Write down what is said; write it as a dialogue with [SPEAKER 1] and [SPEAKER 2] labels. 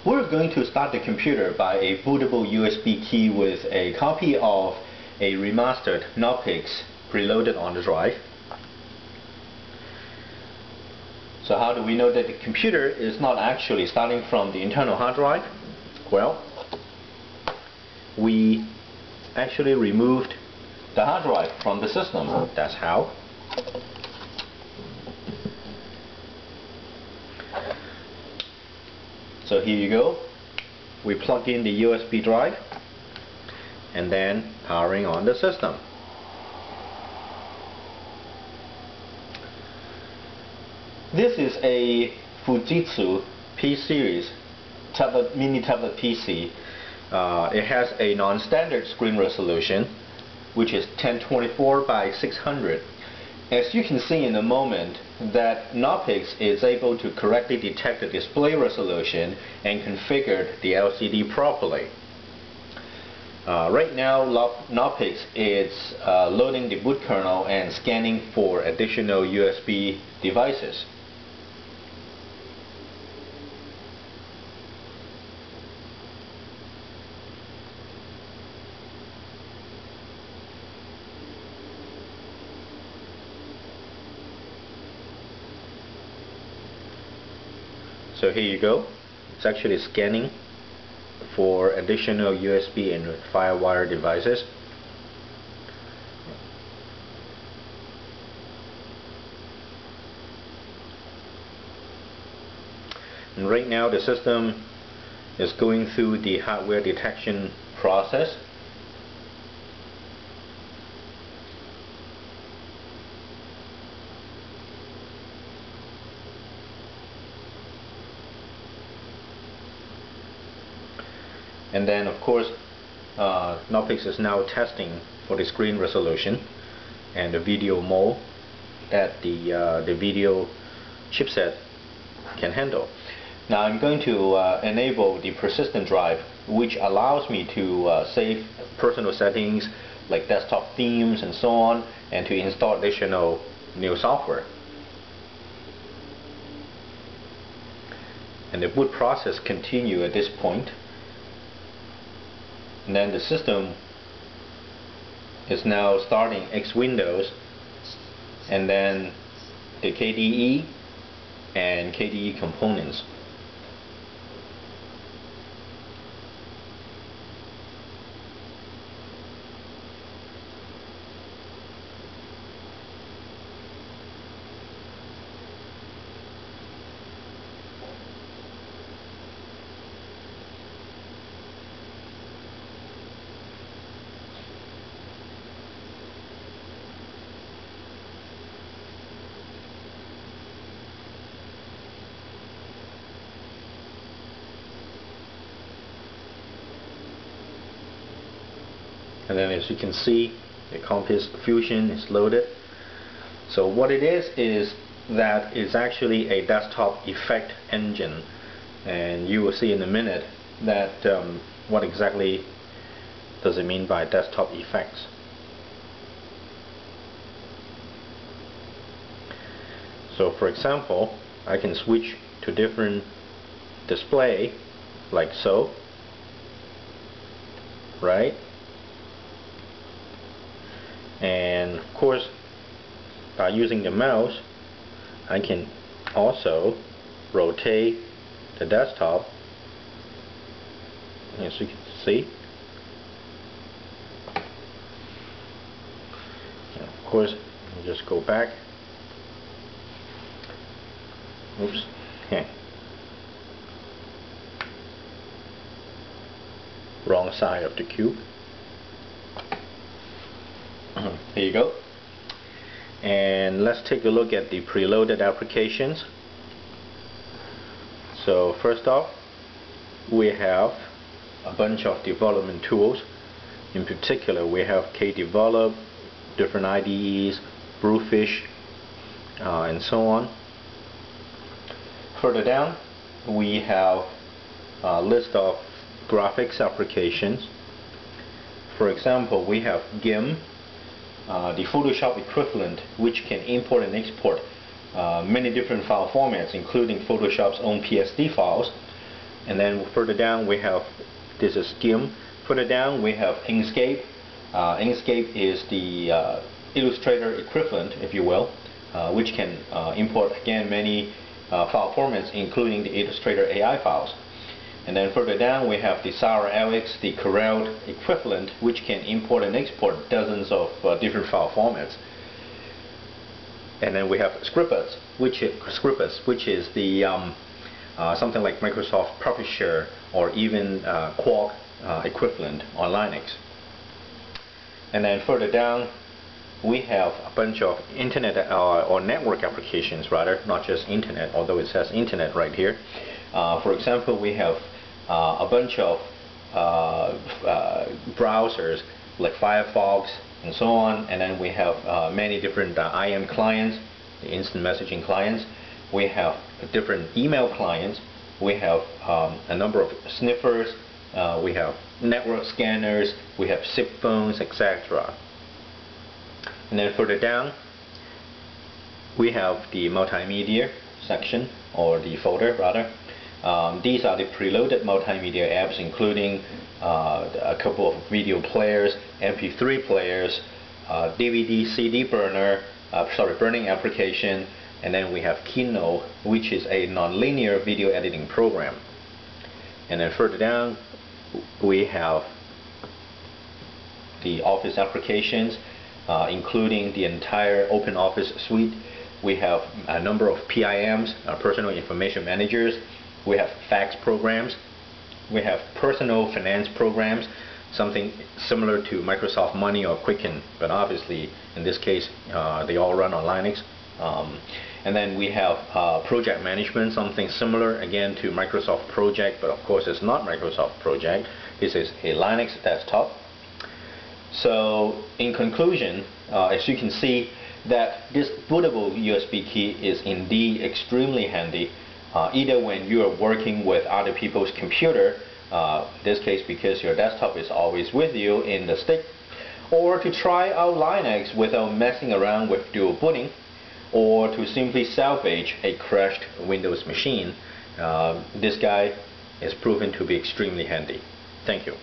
[SPEAKER 1] We're going to start the computer by a bootable USB key with a copy of a remastered Knoppix preloaded on the drive. So how do we know that the computer is not actually starting from the internal hard drive? Well, we actually removed the hard drive from the system. That's how. So here you go. We plug in the USB drive and then powering on the system. This is a Fujitsu P-series mini tablet PC. It has a non-standard screen resolution, which is 1024 by 600. As you can see in a moment, that Knoppix is able to correctly detect the display resolution and configure the LCD properly. Right now, Knoppix is loading the boot kernel and scanning for additional USB devices. So here you go. It's actually scanning for additional USB and FireWire devices. And right now the system is going through the hardware detection process. And then, of course, Knoppix is now testing for the screen resolution and the video mode that the video chipset can handle. Now I'm going to enable the persistent drive, which allows me to save personal settings like desktop themes and so on, and to install additional new software. And the boot process continues at this point. And then the system is now starting X Windows, and then the KDE and KDE components. And then, as you can see, the Knoppix Fusion is loaded. So what it is that it's actually a desktop effect engine, and you will see in a minute that what exactly does it mean by desktop effects. So for example, I can switch to different display like so, right? And of course, by using the mouse, I can also rotate the desktop, as you can see. And of course, I'll just go back. Oops. Wrong side of the cube. Here you go. And let's take a look at the preloaded applications. So first off, we have a bunch of development tools. In particular, we have KDevelop, different IDEs, Bluefish, and so on. Further down, we have a list of graphics applications. For example, we have GIMP, the Photoshop equivalent, which can import and export many different file formats, including Photoshop's own PSD files. And then further down we have, this is GIMP. Further down we have Inkscape. Inkscape is the Illustrator equivalent, if you will, which can import again many file formats, including the Illustrator AI files. And then further down we have the LX, the Corel equivalent, which can import and export dozens of different file formats. And then we have Scripus, which is the something like Microsoft Publisher or even Quark equivalent on Linux. And then further down we have a bunch of internet or network applications, rather, not just internet, although it says internet right here. For example, we have a bunch of browsers like Firefox and so on, and then we have many different IM clients, the instant messaging clients. We have different email clients. We have a number of sniffers. We have network scanners. We have SIP phones, etc. And then further down we have the multimedia section, or the folder rather. These are the preloaded multimedia apps, including a couple of video players, MP3 players, DVD, CD burner, burning application, and then we have Keynote, which is a non-linear video editing program. And then further down we have the Office applications, including the entire OpenOffice suite. We have a number of PIMs, personal information managers. We have fax programs. We have personal finance programs, something similar to Microsoft Money or Quicken, but obviously in this case they all run on Linux. And then we have project management, something similar again to Microsoft Project, but of course it's not Microsoft Project. This is a Linux desktop. So in conclusion, as you can see, that this bootable USB key is indeed extremely handy, either when you are working with other people's computer, in this case because your desktop is always with you in the stick, or to try out Linux without messing around with dual booting, or to simply salvage a crashed Windows machine. This guy is proven to be extremely handy. Thank you.